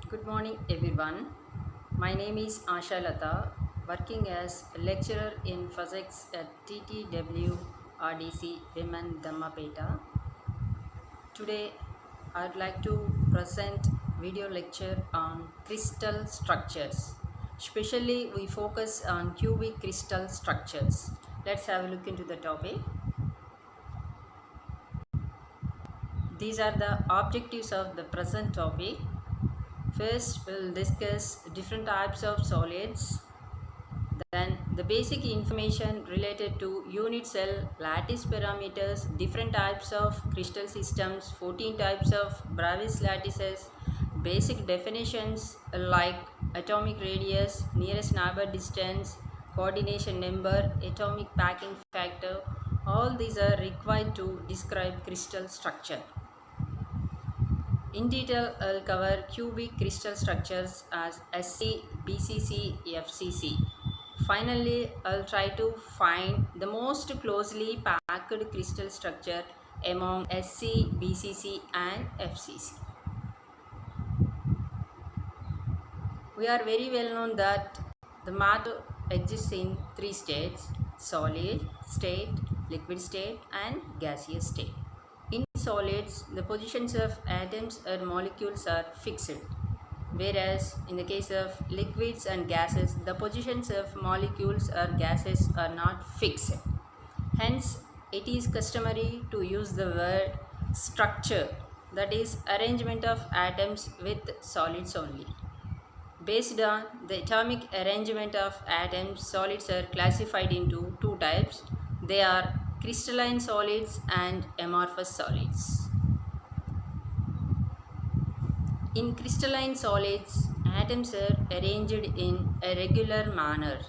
Good morning, everyone. My name is Asha Lata, working as a lecturer in physics at TTW RDC Women Dhammapeta. Today, I'd like to present video lecture on crystal structures. Especially, we focus on cubic crystal structures. Let's have a look into the topic. These are the objectives of the present topic. First, we'll discuss different types of solids. Then the basic information related to unit cell, lattice parameters, different types of crystal systems, 14 types of Bravais lattices, basic definitions like atomic radius, nearest neighbor distance, coordination number, atomic packing factor. All these are required to describe crystal structure. In detail, I'll cover cubic crystal structures as SC, BCC, FCC. Finally, I'll try to find the most closely packed crystal structure among SC, BCC and FCC. We are very well known that the matter exists in three states: solid state, liquid state and gaseous state. In solids, the positions of atoms or molecules are fixed, whereas in the case of liquids and gases, the positions of molecules or gases are not fixed. Hence, it is customary to use the word structure, that is, arrangement of atoms with solids only. Based on the atomic arrangement of atoms, solids are classified into two types. They are crystalline solids and amorphous solids. In crystalline solids, atoms are arranged in a regular manner.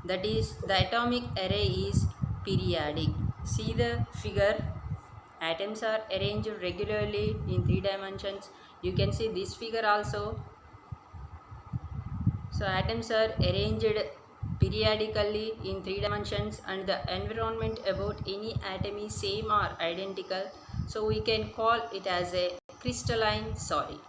That is, the atomic array is periodic. See the figure. Atoms are arranged regularly in three dimensions. You can see this figure also. So atoms are arranged periodically in three dimensions, and the environment about any atom is same or identical. So we can call it as a crystalline solid.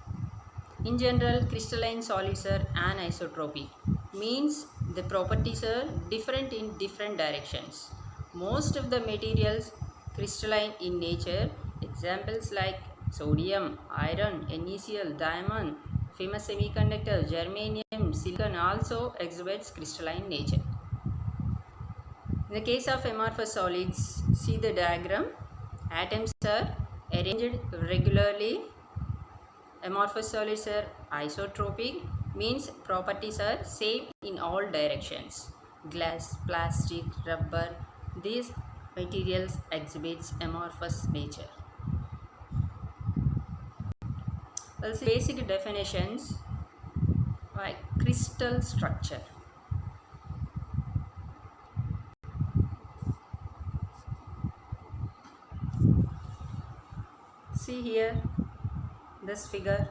In general, crystalline solids are anisotropic, means the properties are different in different directions. Most of the materials crystalline in nature. Examples like sodium, iron, NaCl, diamond, famous semiconductor, germanium, silicon also exhibits crystalline nature. In the case of amorphous solids, see the diagram. Atoms are arranged regularly. Amorphous solids are isotropic, means properties are same in all directions. Glass, plastic, rubber, these materials exhibits amorphous nature. Also, basic definitions like crystal structure. See here this figure.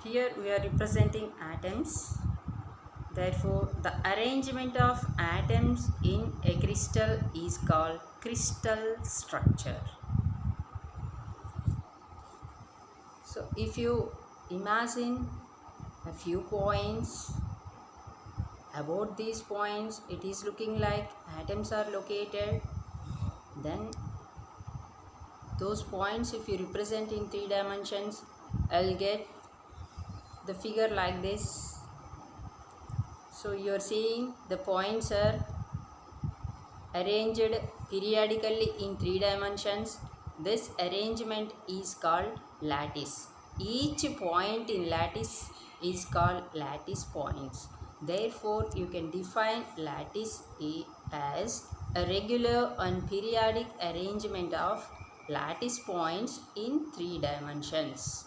Here we are representing atoms. Therefore, the arrangement of atoms in a crystal is called crystal structure. So, if you imagine a few points, about these points it is looking like atoms are located. Then those points, if you represent in three dimensions, I'll get the figure like this. So you are seeing the points are arranged periodically in three dimensions. This arrangement is called lattice. Each point in lattice is called lattice points. Therefore, you can define lattice as a regular and periodic arrangement of lattice points in three dimensions.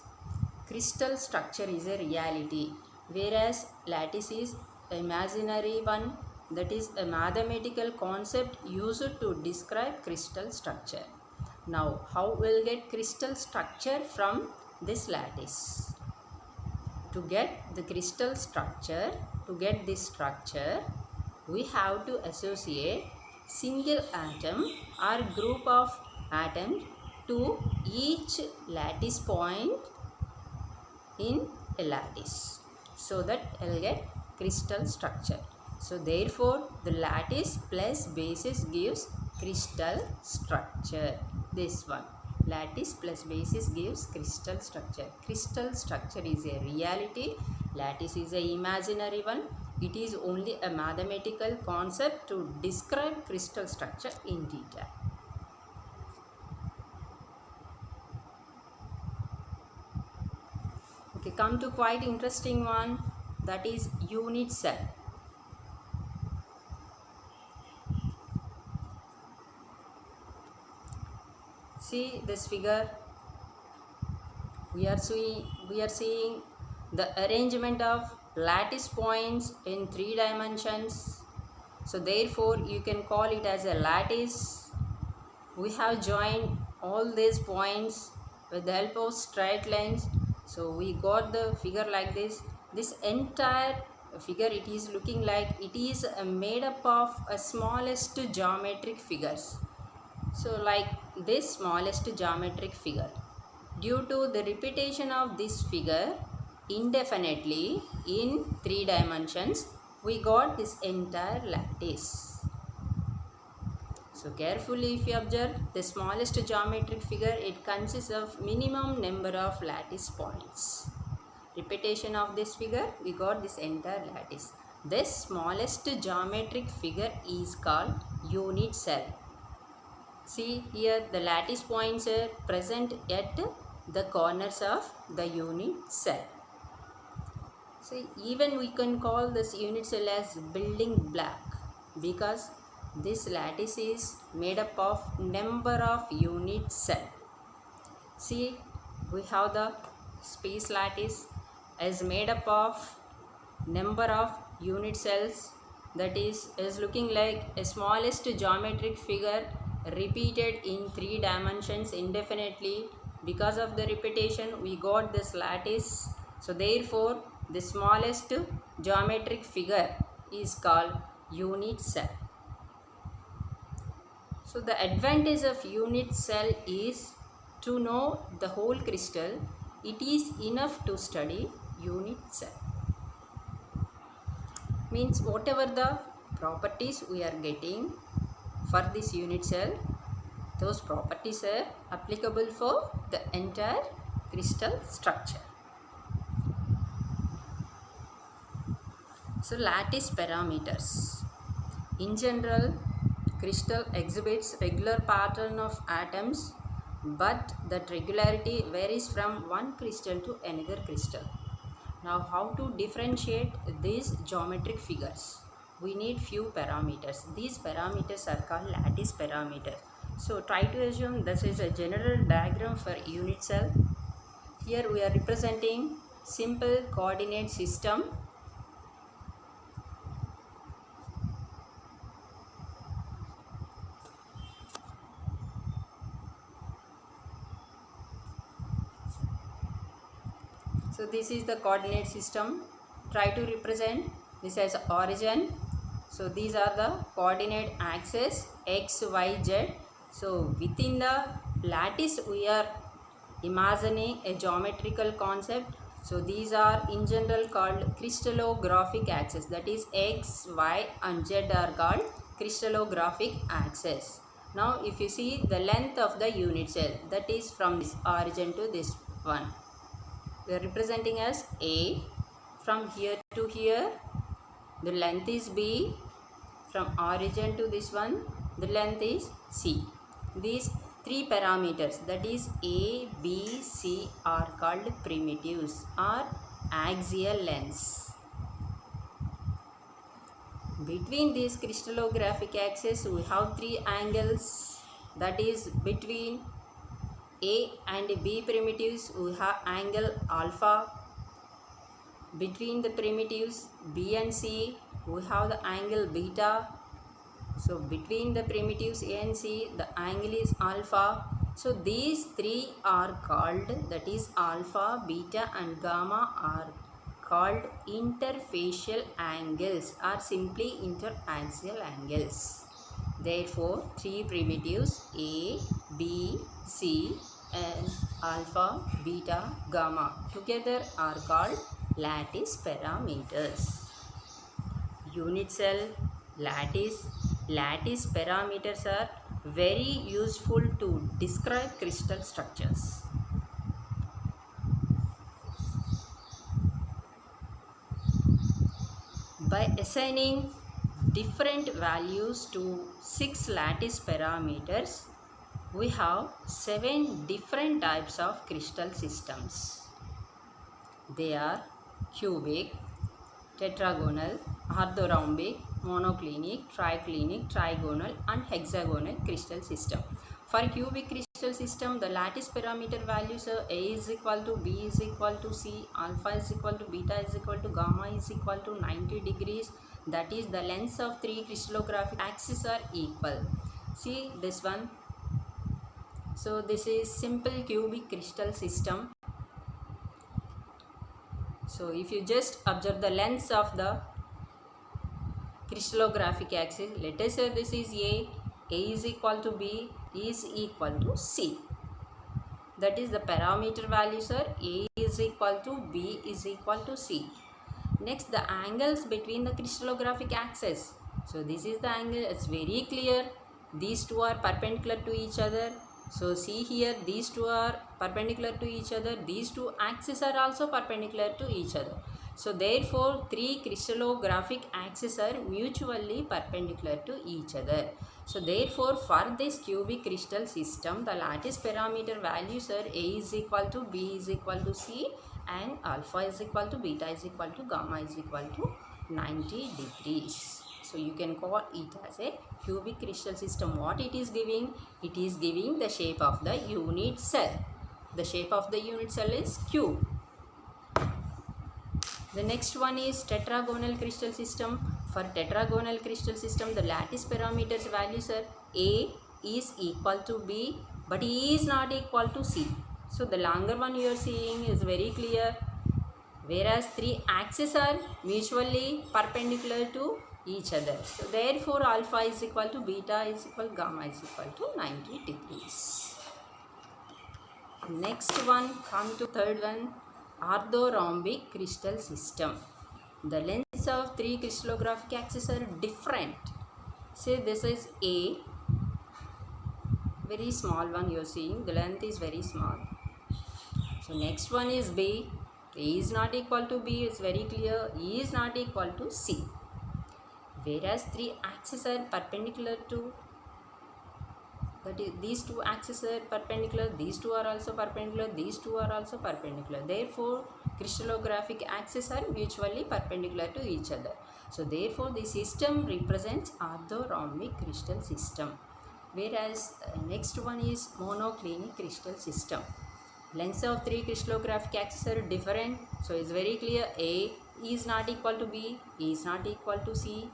Crystal structure is a reality, whereas lattice is imaginary one, that is a mathematical concept used to describe crystal structure. Now, how we'll get crystal structure from this lattice? To get the crystal structure, to get this structure, we have to associate single atom or group of atoms to each lattice point in a lattice, so that I'll get crystal structure. So therefore the lattice plus basis gives crystal structure. This one, lattice plus basis gives crystal structure. Crystal structure is a reality, lattice is a imaginary one. It is only a mathematical concept to describe crystal structure in detail. Okay, come to quite interesting one, that is unit cell. See this figure, we are seeing the arrangement of lattice points in 3 dimensions. So therefore you can call it as a lattice. We have joined all these points with the help of straight lines. So we got the figure like this. This entire figure, it is looking like it is made up of a smallest geometric figures. So like this smallest geometric figure, due to the repetition of this figure indefinitely in 3 dimensions, we got this entire lattice. So carefully if you observe, the smallest geometric figure, it consists of minimum number of lattice points. Repetition of this figure, we got this entire lattice. This smallest geometric figure is called unit cell. See here, the lattice points are present at the corners of the unit cell. See, even we can call this unit cell as building block, because this lattice is made up of number of unit cell. See, we have the space lattice is made up of number of unit cells, that is looking like a smallest geometric figure repeated in 3 dimensions indefinitely. Because of the repetition, we got this lattice. So therefore the smallest geometric figure is called unit cell. So the advantage of unit cell is to know the whole crystal. It is enough to study unit cell. Means whatever the properties we are getting for this unit cell, those properties are applicable for the entire crystal structure. So lattice parameters. In general, crystal exhibits regular pattern of atoms, but that regularity varies from one crystal to another crystal. Now how to differentiate these geometric figures? We need few parameters. These parameters are called lattice parameters. So try to assume this is a general diagram for unit cell. Here we are representing simple coordinate system. So this is the coordinate system. Try to represent this as origin. So these are the coordinate axes x, y, z. So within the lattice we are imagining a geometrical concept. So these are in general called crystallographic axes. That is x, y and z are called crystallographic axes. Now if you see the length of the unit cell, that is from this origin to this one, we are representing as A. From here to here the length is B. From origin to this one the length is C. These 3 parameters, that is A, B, C, are called primitives or axial lengths. Between these crystallographic axes we have 3 angles, that is between A and B primitives we have angle alpha. Between the primitives B and C we have the angle beta. So between the primitives A and C the angle is alpha. So these 3 are called, that is alpha, beta and gamma, are called interfacial angles or simply interaxial angles. Therefore 3 primitives A, B, C and alpha, beta, gamma together are called lattice parameters. Unit cell, lattice parameters are very useful to describe crystal structures. By assigning different values to 6 lattice parameters, we have 7 different types of crystal systems. They are cubic, tetragonal, orthorhombic, monoclinic, triclinic, trigonal and hexagonal crystal system. For cubic crystal system, the lattice parameter values are A is equal to B is equal to C, alpha is equal to beta is equal to gamma is equal to 90 degrees. That is, the lengths of 3 crystallographic axes are equal. See this one. So this is simple cubic crystal system. So if you just observe the lengths of the crystallographic axis, let us say this is A is equal to B is equal to C. That is, the parameter values are A is equal to B is equal to C. Next, the angles between the crystallographic axes. So this is the angle, it's very clear. These two are perpendicular to each other. So see here, these two are perpendicular to each other. These two axes are also perpendicular to each other. So therefore, 3 crystallographic axes are mutually perpendicular to each other. So therefore, for this cubic crystal system, the lattice parameter values are A is equal to B is equal to C and alpha is equal to beta is equal to gamma is equal to 90 degrees. So you can call it as a cubic crystal system. What it is giving? It is giving the shape of the unit cell. The shape of the unit cell is cube. The next one is tetragonal crystal system. For tetragonal crystal system, the lattice parameters values are A is equal to B but E is not equal to C. So the longer one you are seeing is very clear, whereas 3 axes are mutually perpendicular to each other. So therefore, alpha is equal to beta is equal to gamma is equal to 90 degrees. Next one, come to third one, orthorhombic crystal system. The lengths of 3 crystallographic axes are different. Say this is A, very small one you are seeing, the length is very small. So next one is B, A is not equal to B, it's very clear, E is not equal to C. Whereas 3 axes are perpendicular to, that is, these 2 axes are perpendicular, these 2 are also perpendicular, these 2 are also perpendicular. Therefore, crystallographic axes are mutually perpendicular to each other. So therefore, the system represents orthorhombic crystal system. Whereas next one is monoclinic crystal system. Lengths of 3 crystallographic axes are different. So it's very clear, A is not equal to B, E is not equal to C.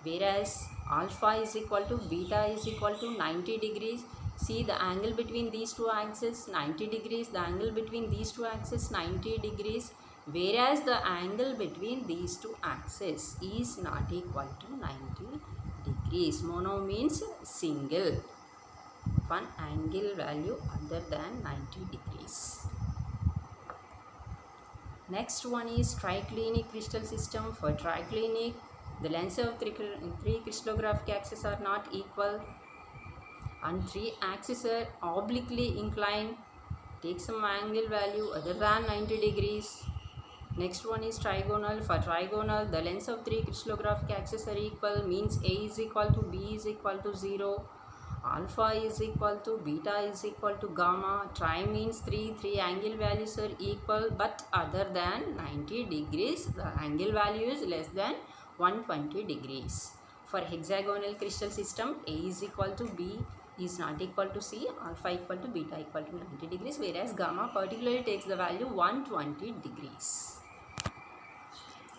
Whereas alpha is equal to beta is equal to 90 degrees. See the angle between these two axes 90 degrees, the angle between these two axes 90 degrees. Whereas the angle between these two axes is not equal to 90 degrees. Mono means single, one angle value other than 90 degrees. Next one is triclinic crystal system. For triclinic, the lengths of 3 crystallographic axes are not equal and 3 axes are obliquely inclined. Take some angle value other than 90 degrees. Next one is trigonal. For trigonal, the lengths of 3 crystallographic axes are equal, means A is equal to B is equal to 0. Alpha is equal to beta is equal to gamma. Tri means 3 angle values are equal but other than 90 degrees. The angle value is less than 120 degrees. For hexagonal crystal system, A is equal to B is not equal to C, alpha equal to beta equal to 90 degrees, whereas gamma particularly takes the value 120 degrees.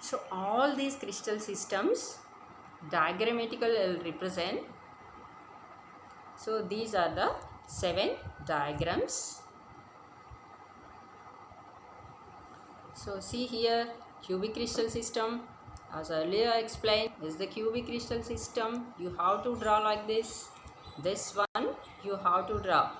So all these crystal systems diagrammatically will represent. So these are the 7 diagrams. So see here, cubic crystal system, as earlier I explained, is the cubic crystal system. You have to draw like this. This one you have to draw.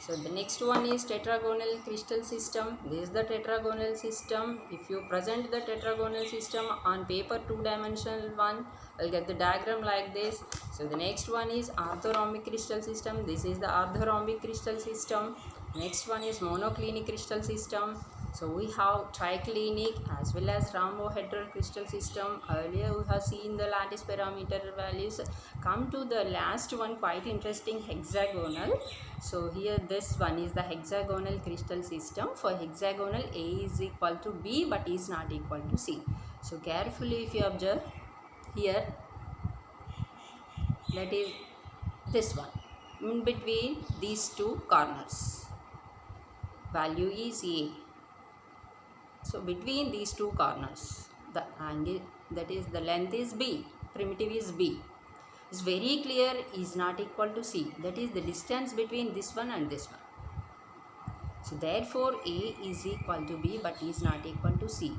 So the next one is tetragonal crystal system. This is the tetragonal system. If you present the tetragonal system on paper 2-dimensional one, I'll get the diagram like this. So the next one is orthorhombic crystal system. This is the orthorhombic crystal system. Next one is monoclinic crystal system. So we have triclinic as well as rhombohedral crystal system. Earlier we have seen the lattice parameter values. Come to the last one, quite interesting, hexagonal. So here this one is the hexagonal crystal system. For hexagonal, A is equal to B but is not equal to C. So carefully if you observe here, that is this one, in between these two corners, value is A. So between these two corners, the angle, that is the length is B, primitive is B, is very clear is not equal to C. That is the distance between this one and this one. So therefore A is equal to B but is not equal to C.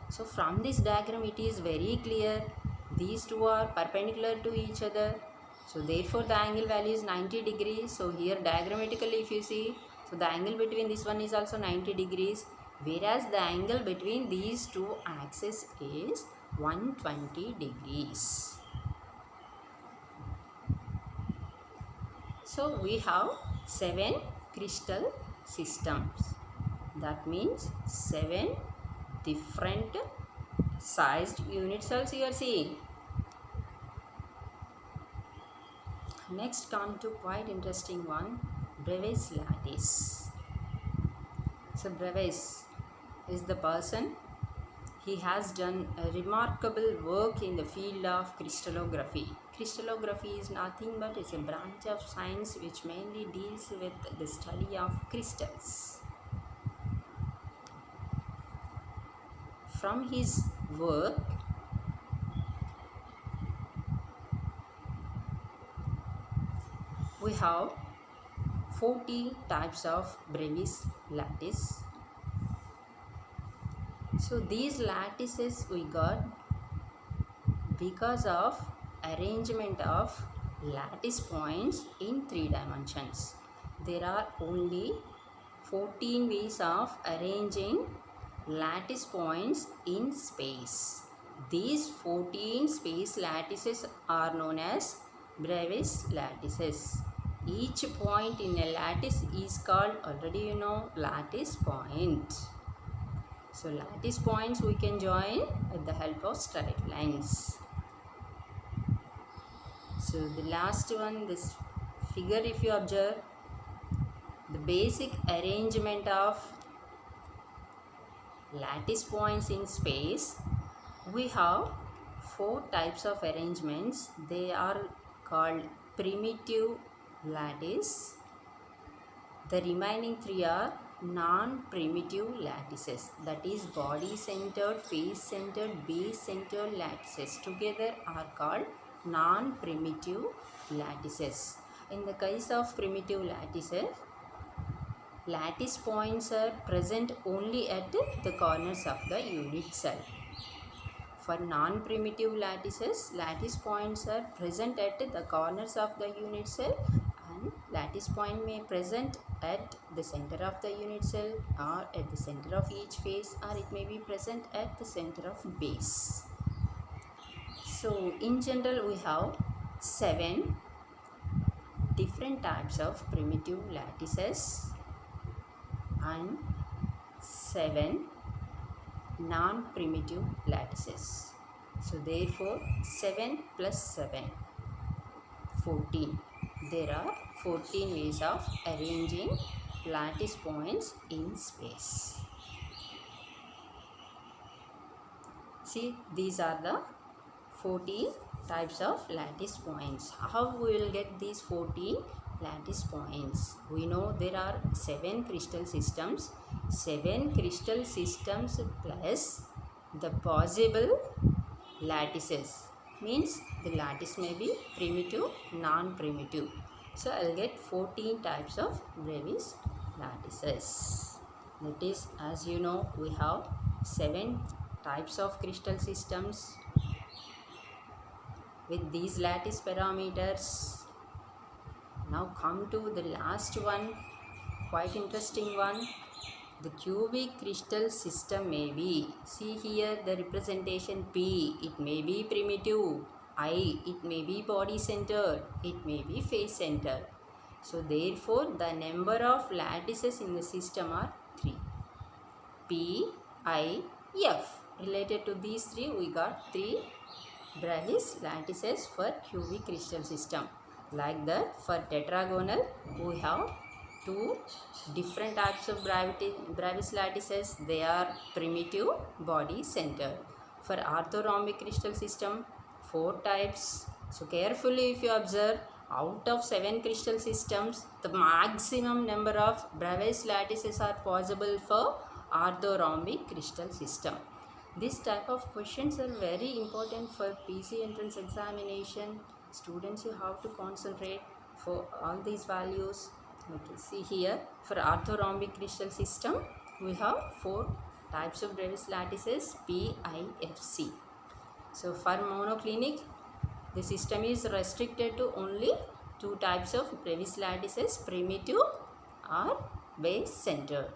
So from this diagram it is very clear these two are perpendicular to each other. So therefore the angle value is 90 degrees. So here diagrammatically if you see, so the angle between this one is also 90 degrees. Whereas the angle between these two axes is 120 degrees. So we have 7 crystal systems. That means 7 different sized unit cells you are seeing. Next come to quite interesting one, Bravais lattice. So Bravais is the person. He has done a remarkable work in the field of crystallography. Crystallography is nothing but it's a branch of science which mainly deals with the study of crystals. From his work, we have 40 types of Bravais lattice. So these lattices we got because of arrangement of lattice points in 3 dimensions. There are only 14 ways of arranging lattice points in space. These 14 space lattices are known as Bravais lattices. Each point in a lattice is called, already you know, lattice point. So lattice points we can join with the help of straight lines. So the last one, this figure if you observe, the basic arrangement of lattice points in space, we have 4 types of arrangements. They are called primitive lattice. The remaining 3 are non-primitive lattices, that is body centered, face centered, base centered lattices together are called non-primitive lattices. In the case of primitive lattices, lattice points are present only at the corners of the unit cell. For non-primitive lattices, lattice points are present at the corners of the unit cell, and lattice point may present at the center of the unit cell or at the center of each face, or it may be present at the center of base. So in general we have 7 different types of primitive lattices and 7 non-primitive lattices. So therefore 7 plus 7, 14. There are 14 ways of arranging lattice points in space. See, these are the 14 types of lattice points. How we will get these 14 lattice points? We know there are 7 crystal systems. 7 crystal systems plus the possible lattices, means the lattice may be primitive, non-primitive. So I'll get 14 types of Bravais lattices. That is, as you know, we have 7 types of crystal systems with these lattice parameters. Now come to the last one, quite interesting one. The cubic crystal system may be, see here the representation P, it may be primitive, I, it may be body centered, it may be face centered. So therefore the number of lattices in the system are 3. P, I, F. Related to these 3 we got 3 Bravais lattices for cubic crystal system. Like that for tetragonal we have 2 different types of Bravais lattices. They are primitive, body centered. For orthorhombic crystal system 4 types. So carefully if you observe, out of 7 crystal systems the maximum number of Bravais lattices are possible for orthorhombic crystal system. This type of questions are very important for PC entrance examination. Students, you have to concentrate for all these values. Okay, see here for orthorhombic crystal system we have 4 types of Bravais lattices P, I, F, C. So for monoclinic the system is restricted to only 2 types of Bravais lattices, primitive or base centered.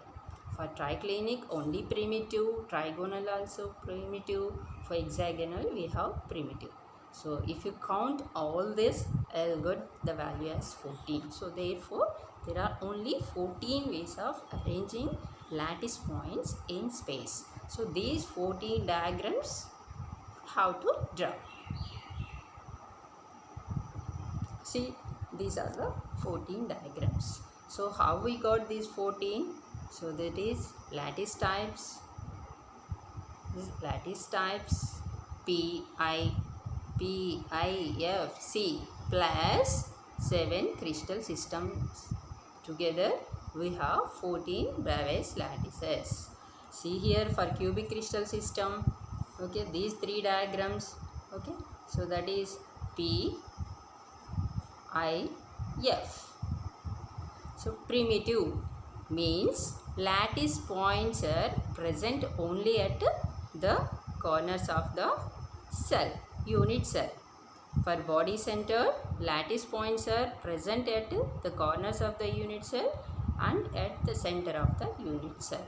For triclinic only primitive, trigonal also primitive, for hexagonal we have primitive. So if you count all this, I'll get the value as 14. So therefore there are only 14 ways of arranging lattice points in space. So these 14 diagrams how to draw. See, these are the 14 diagrams. So how we got these 14? So that is lattice types. This lattice types P, I, F, C plus 7 crystal systems. Together we have 14 Bravais lattices. See here for cubic crystal system. Okay, these 3 diagrams. Okay, so that is P, I, F. So primitive means lattice points are present only at the corners of the cell, unit cell. For body center, lattice points are present at the corners of the unit cell and at the center of the unit cell.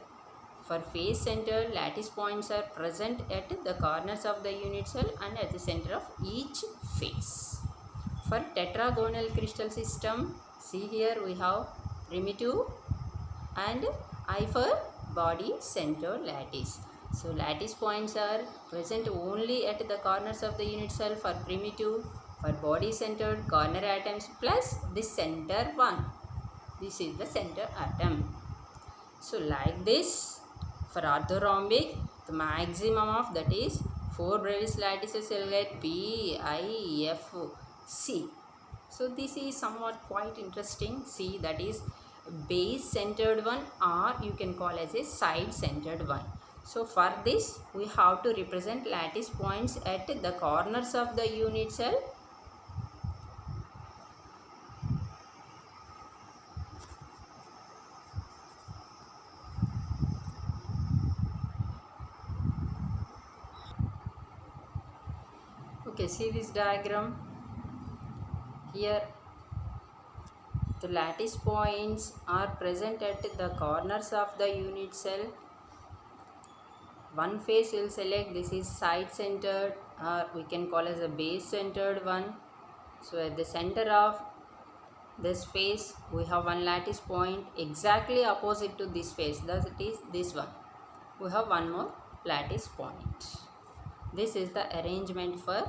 For face center, lattice points are present at the corners of the unit cell and at the center of each face. For tetragonal crystal system, see here we have primitive and I for body center lattice. So lattice points are present only at the corners of the unit cell for primitive. For body centered, corner atoms plus the center one. This is the center atom. So like this, for orthorhombic, the maximum of that is 4 Bravais lattices will get P, I, F, C. So this is somewhat quite interesting. C, that is base centered one, or you can call as a side centered one. So for this we have to represent lattice points at the corners of the unit cell. Okay, see this diagram. Here the lattice points are present at the corners of the unit cell. One face will select this is side centered, or we can call as a base centered one. So at the center of this face we have one lattice point exactly opposite to this face, thus it is this one. We have one more lattice point. This is the arrangement for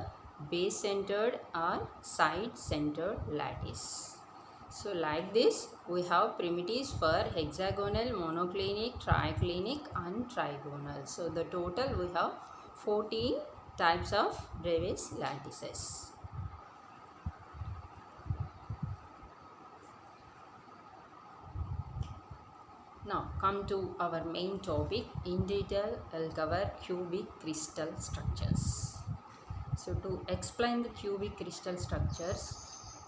base centered or side centered lattice. So like this we have primitives for hexagonal, monoclinic, triclinic and trigonal. So the total we have 14 types of Bravais lattices. Now come to our main topic. In detail I'll cover cubic crystal structures. So to explain the cubic crystal structures,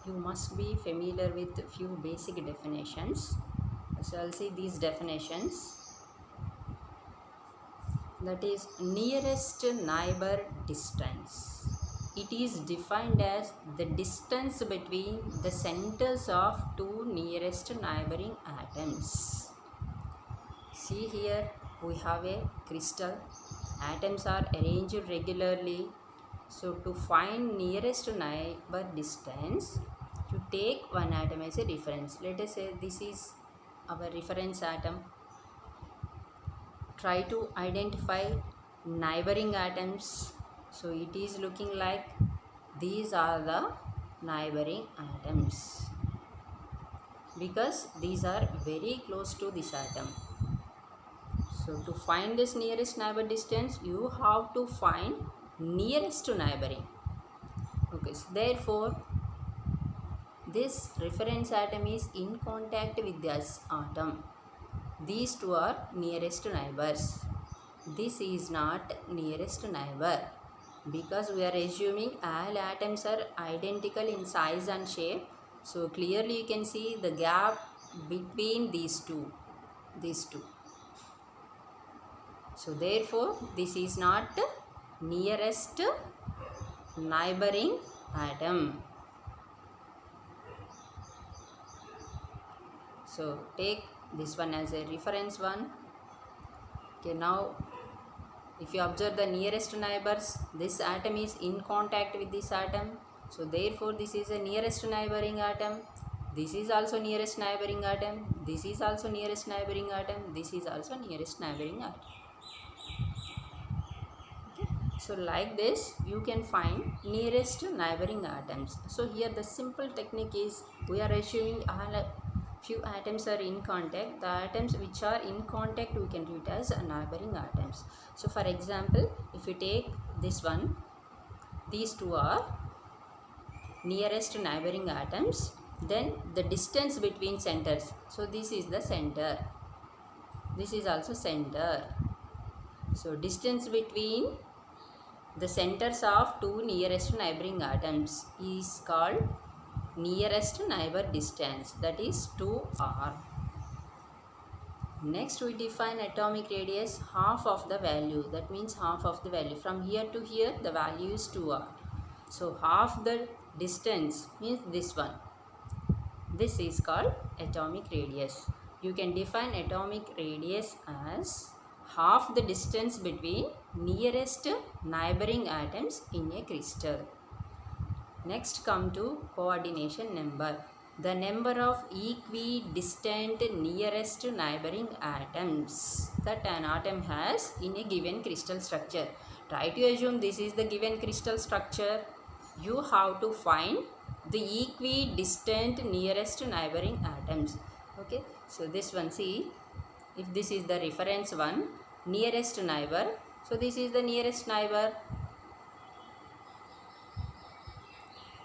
you must be familiar with a few basic definitions. So I'll see these definitions. That is nearest neighbor distance. It is defined as the distance between the centers of two nearest neighboring atoms. See here, we have a crystal. Atoms are arranged regularly. So to find nearest neighbor distance, you take one atom as a reference. Let us say this is our reference atom. Try to identify neighboring atoms. So it is looking like these are the neighboring atoms because these are very close to this atom. So to find this nearest neighbor distance, you have to find nearest to neighboring. Okay, so therefore this reference atom is in contact with this atom. These two are nearest neighbors. This is not nearest neighbor because we are assuming all atoms are identical in size and shape. So clearly you can see the gap between these two. So therefore this is not nearest neighboring atom. So take this one as a reference one. Okay, now if you observe the nearest neighbors, this atom is in contact with this atom. So therefore this is a nearest neighboring atom. This is also nearest neighboring atom. This is also nearest neighboring atom. This is also nearest neighboring atom. Okay. So like this you can find nearest neighboring atoms. So here the simple technique is we are assuming few atoms are in contact. The atoms which are in contact we can treat as neighboring atoms. So for example, if you take this one, these two are nearest neighboring atoms. Then the distance between centers. So this is the center. This is also center. So distance between the centers of two nearest neighboring atoms is called nearest neighbor distance, that is 2r. Next we define atomic radius half of the value, that means half of the value. From here to here the value is 2r. So half the distance means this one. This is called atomic radius. You can define atomic radius as half the distance between nearest neighboring atoms in a crystal. Next come to coordination number. The number of equidistant nearest neighboring atoms that an atom has in a given crystal structure. Try to assume this is the given crystal structure. You have to find the equidistant nearest neighboring atoms. Okay, so this one, see, if this is the reference one, nearest neighbor, so this is the nearest neighbor.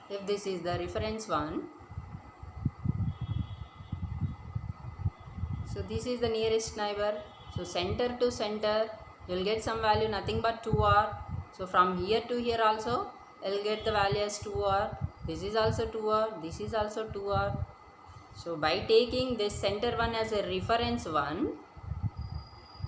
If this is the reference one, so this is the nearest neighbor. So center to center you will get some value nothing but 2r. So from here to here also you will get the value as 2r. This is also 2r. This is also 2r. So by taking this center one as a reference one,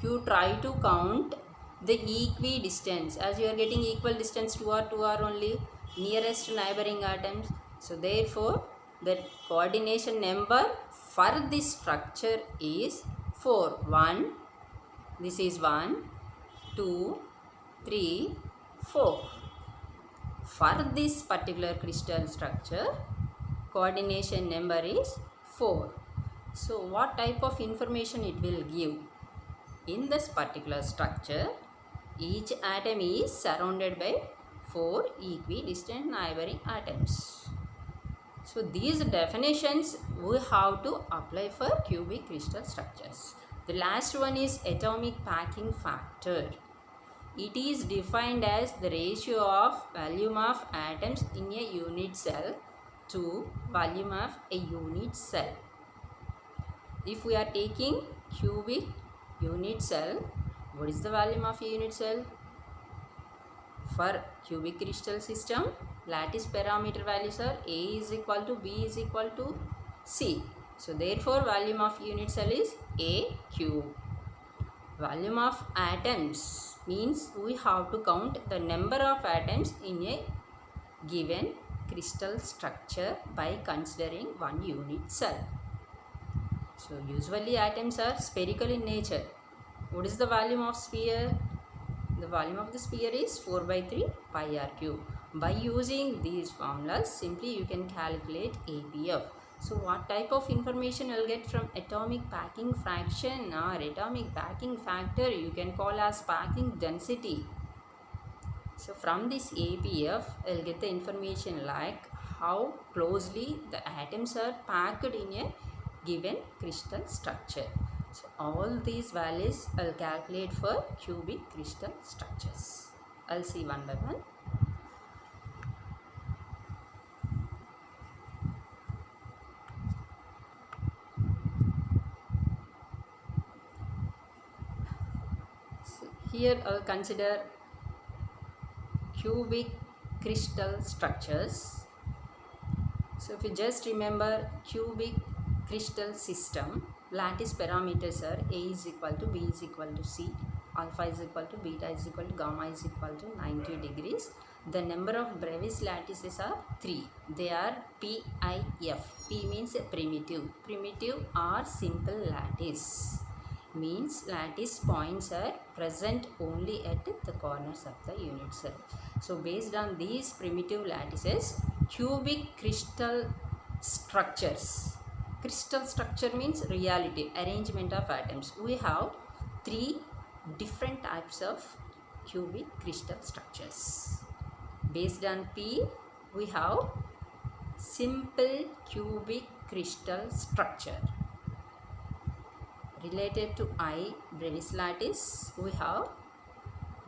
you try to count the equidistance, as you are getting equal distance 2r, 2r only, nearest neighboring atoms. So therefore the coordination number for this structure is 4. 1, this is 1, 2, 3, 4. For this particular crystal structure, coordination number is 4. So what type of information it will give? In this particular structure, each atom is surrounded by 4 equidistant neighboring atoms. So these definitions we have to apply for cubic crystal structures. The last one is atomic packing factor. It is defined as the ratio of volume of atoms in a unit cell to volume of a unit cell. If we are taking cubic unit cell, what is the volume of a unit cell? For cubic crystal system, lattice parameter values are A is equal to B is equal to C. So therefore volume of unit cell is A cube. Volume of atoms means we have to count the number of atoms in a given crystal structure by considering one unit cell. So usually atoms are spherical in nature. What is the volume of sphere? The volume of the sphere is 4 by 3 pi r cube. By using these formulas, simply you can calculate APF. So what type of information you'll get from atomic packing fraction or atomic packing factor? You can call as packing density. So from this APF, you'll get the information like how closely the atoms are packed in a given crystal structure. So all these values I'll calculate for cubic crystal structures. I'll see one by one. So here I'll consider cubic crystal structures. So if you just remember cubic crystal system, lattice parameters are A is equal to B is equal to C, alpha is equal to beta is equal to gamma is equal to 90 degrees. The number of Bravais lattices are 3. They are PIF. P means primitive. Primitive or simple lattice. Means lattice points are present only at the corners of the unit cell. So based on these primitive lattices, cubic crystal structures. Crystal structure means reality, arrangement of atoms. We have 3 different types of cubic crystal structures. Based on P, we have simple cubic crystal structure. Related to I, Bravais lattice, we have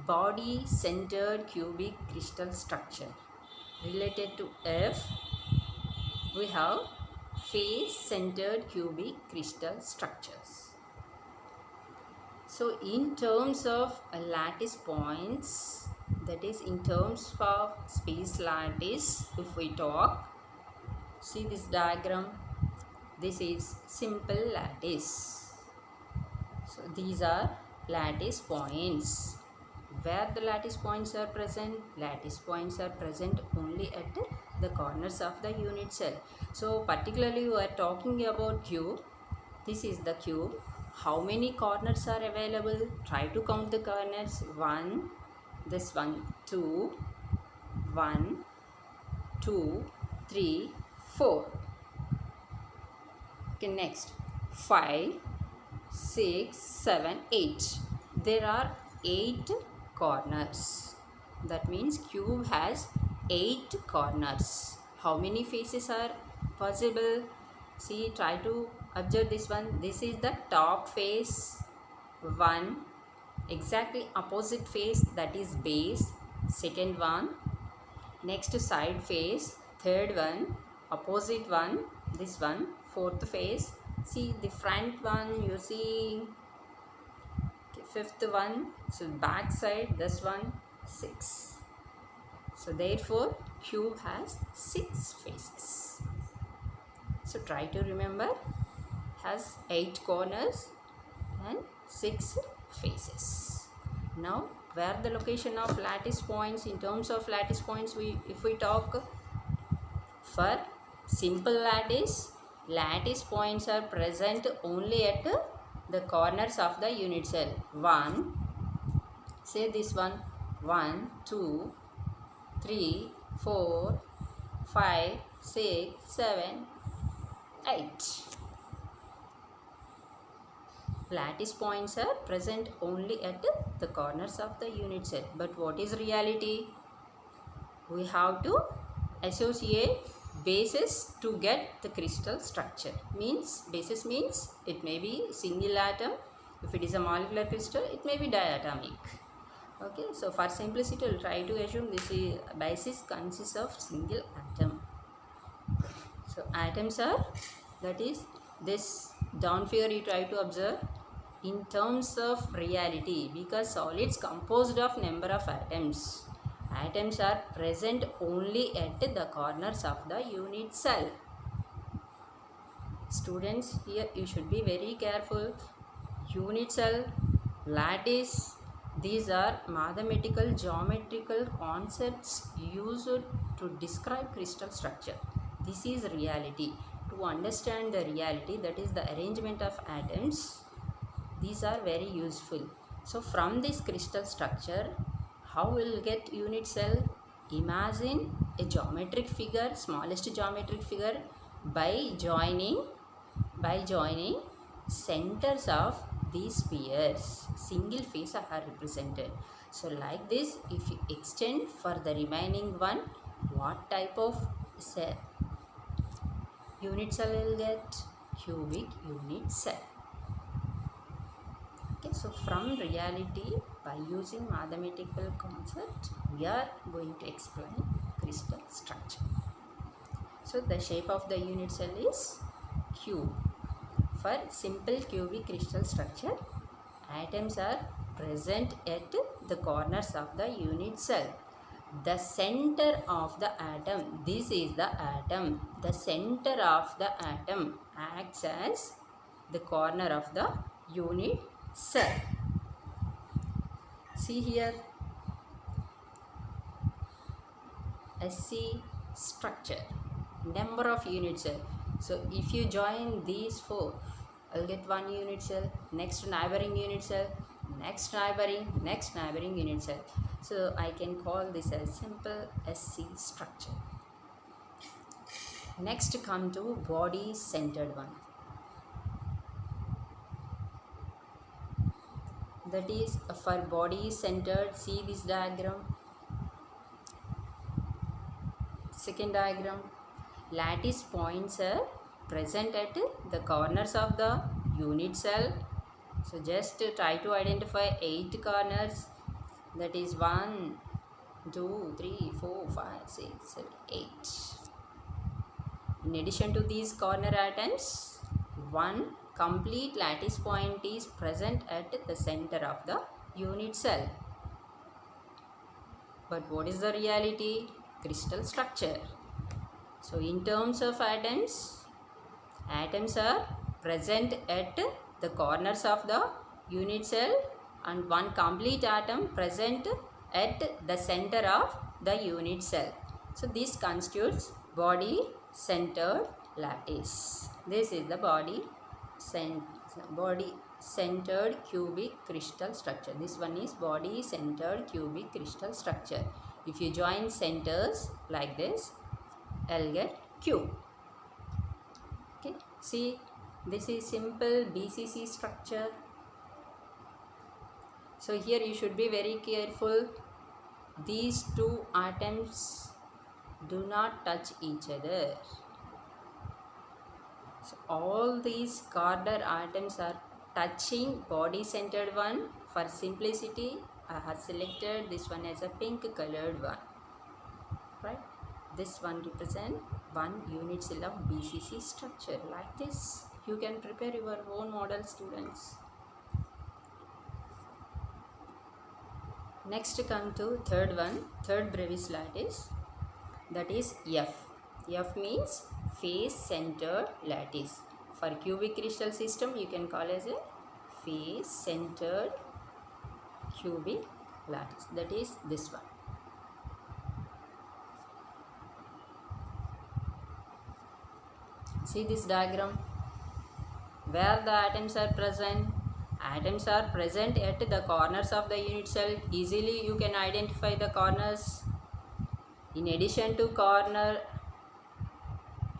body centered cubic crystal structure. Related to F, we have face centered cubic crystal structures. So in terms of lattice points, that is in terms of space lattice, if we talk, see this diagram, this is simple lattice. So these are lattice points. Where the lattice points are present? Lattice points are present only at the corners of the unit cell. So particularly we are talking about cube. This is the cube. How many corners are available? Try to count the corners. 1, this one, 2, 1, 2, 3, 4. Okay, next 5, 6, 7, 8. There are 8 corners. That means cube has 8 corners. How many faces are possible? See, try to observe this one. This is the top face, 1. Exactly opposite face, that is base, second one. Next side face, third one. Opposite one, this one, fourth face. See the front one, you see, fifth one. So back side, this one, 6. So therefore cube has 6 faces. So try to remember, has 8 corners and 6 faces. Now where the location of lattice points? In terms of lattice points, if we talk for simple lattice, lattice points are present only at the corners of the unit cell. 1, say this one, 1, 2, 3, 4, 5, 6, 7, 8. Lattice points are present only at the corners of the unit cell. But what is reality? We have to associate bases to get the crystal structure. Means basis means it may be single atom. If it is a molecular crystal, it may be diatomic. Okay, so for simplicity, we'll try to assume this is basis consists of single atom. So atoms are, that is this down here you try to observe in terms of reality, because solids composed of number of atoms. Atoms are present only at the corners of the unit cell. Students, here you should be very careful. Unit cell, lattice, these are mathematical geometrical concepts used to describe crystal structure. This is reality. To to understand the reality, that is the arrangement of atoms, these are very useful. So from this crystal structure, how we'll get unit cell? Imagine a geometric figure, smallest geometric figure, by joining centers of these spheres. Single face are represented. So like this, if you extend for the remaining one, what type of cell? Unit cell will get? Cubic unit cell. Okay, so from reality, by using mathematical concept, we are going to explain crystal structure. So the shape of the unit cell is cube. For simple cubic crystal structure, atoms are present at the corners of the unit cell. The center of the atom, this is the atom, the center of the atom acts as the corner of the unit cell. See here, SC structure, number of unit cell. So if you join these four, I'll get one unit cell, next neighboring unit cell, next neighboring unit cell. So I can call this as simple SC structure. Next come to body centered one. That is for body centered, see this diagram. Second diagram, lattice points are present at the corners of the unit cell. So just try to identify 8 corners. That is 1, 2, 3, 4, 5, 6, 7, 8. In addition to these corner atoms, one complete lattice point is present at the center of the unit cell. But what is the reality? Crystal structure. So in terms of atoms are present at the corners of the unit cell, and one complete atom present at the center of the unit cell. So this constitutes body centered lattice. This is the body centered cubic crystal structure. This one is body centered cubic crystal structure. If you join centers like this, I'll get cube. Okay, see, this is simple BCC structure. So here you should be very careful. These two atoms do not touch each other. So all these corner atoms are touching body centered one. For simplicity, I have selected this one as a pink colored one. Right? This one represents one unit cell of BCC structure. Like this, you can prepare your own model, students. Next come to third one, third Bravais lattice, that is F. F means face centered lattice. For cubic crystal system, you can call as a face centered cubic lattice. That is this one. See this diagram, where the atoms are present. Atoms are present at the corners of the unit cell. Easily you can identify the corners. In addition to corner,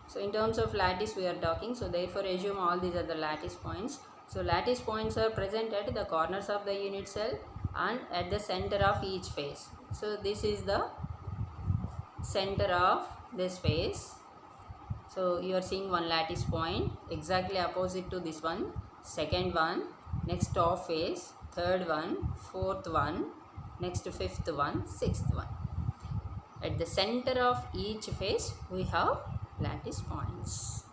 so in terms of lattice we are talking, so therefore assume all these are the lattice points. So lattice points are present at the corners of the unit cell and at the center of each face. So this is the center of this face. So you are seeing one lattice point exactly opposite to this one, second one, next top face, third one, fourth one, next fifth one, sixth one. At the center of each face we have lattice points.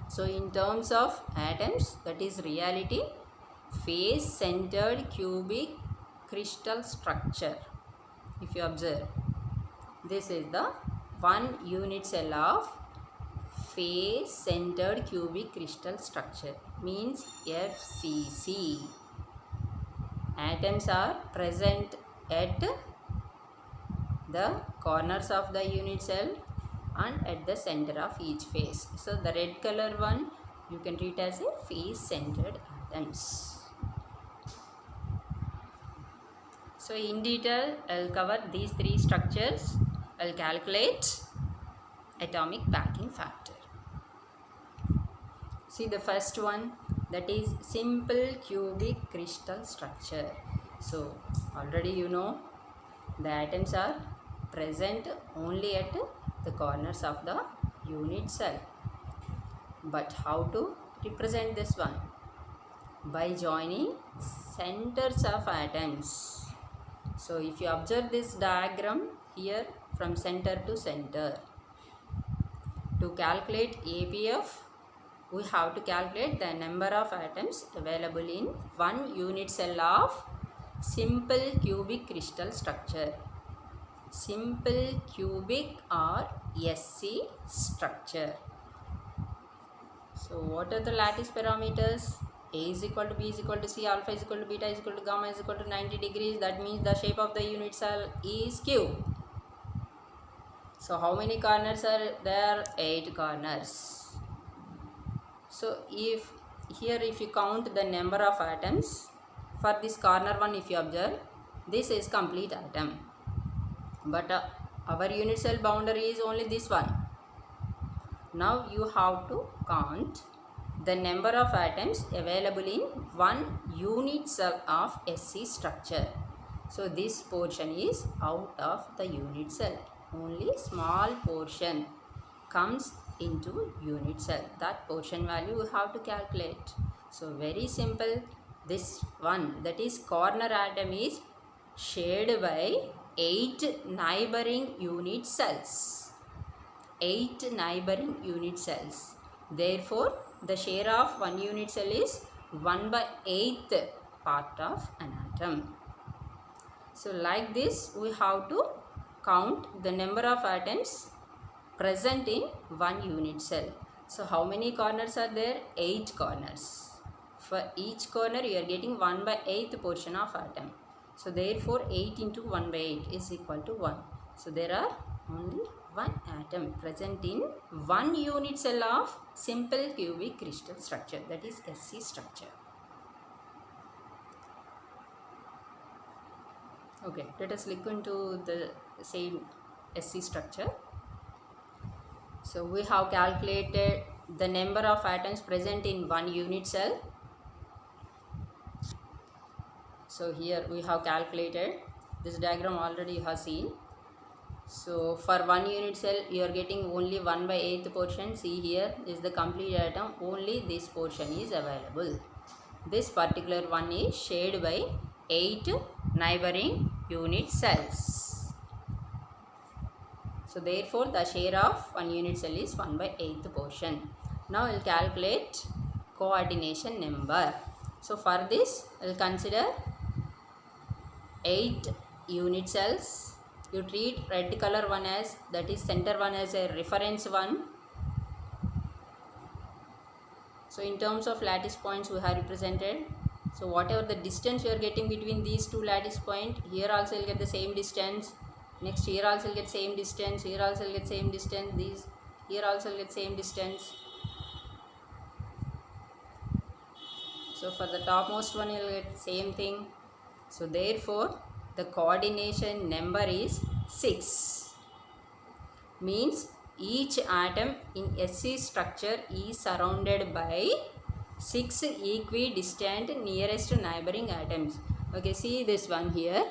So in terms of atoms, that is reality, face centered cubic crystal structure. If you observe, this is the one unit cell of face centered cubic crystal structure, means FCC. Atoms are present at the corners of the unit cell and at the center of each face. So the red color one you can treat as a face centered atoms. So in detail I'll cover these three structures. I'll calculate atomic packing factor. See the first one, that is simple cubic crystal structure. So already you know the atoms are present only at the corners of the unit cell. But how to represent this one? By joining centers of atoms. So if you observe this diagram here from center to center, to calculate APF, we have to calculate the number of atoms available in one unit cell of simple cubic crystal structure. Simple cubic or SC structure. So what are the lattice parameters? A is equal to B is equal to C, alpha is equal to beta is equal to gamma is equal to 90 degrees. That means the shape of the unit cell is cube. So how many corners are there? 8 corners. So if you count the number of atoms for this corner one, if you observe, this is complete atom. But our unit cell boundary is only this one. Now you have to count the number of atoms available in one unit cell of SC structure. So this portion is out of the unit cell. Only small portion comes into unit cell. That portion value you have to calculate. So very simple. This one, that is corner atom, is shared by 8 neighboring unit cells. 8 neighboring unit cells. Therefore, the share of one unit cell is 1/8 part of an atom. So like this, we have to count the number of atoms present in one unit cell. So how many corners are there? 8 corners. For each corner you are getting 1/8 portion of atom. So therefore 8 into 1/8 is equal to 1. So there are only one atom present in one unit cell of simple cubic crystal structure, that is SC structure. Okay, let us look into the same SC structure. So we have calculated the number of atoms present in one unit cell. So here we have calculated, this diagram already you have seen. So for one unit cell you are getting only 1/8 portion. See here is the complete atom, only this portion is available. This particular one is shared by 8 neighboring unit cells. So therefore the share of one unit cell is 1/8 portion. Now I will calculate coordination number. So for this I will consider 8 unit cells. You treat red color one as, that is center one, as a reference one. So in terms of lattice points we have represented. So whatever the distance you are getting between these two lattice point, here also you will get the same distance. Next here also you will get same distance. Here also you will get same distance. These here also you will get same distance. So for the topmost one you will get same thing. So therefore the coordination number is 6. Means each atom in SC structure is surrounded by 6 equidistant nearest neighboring atoms. Okay, see this one here.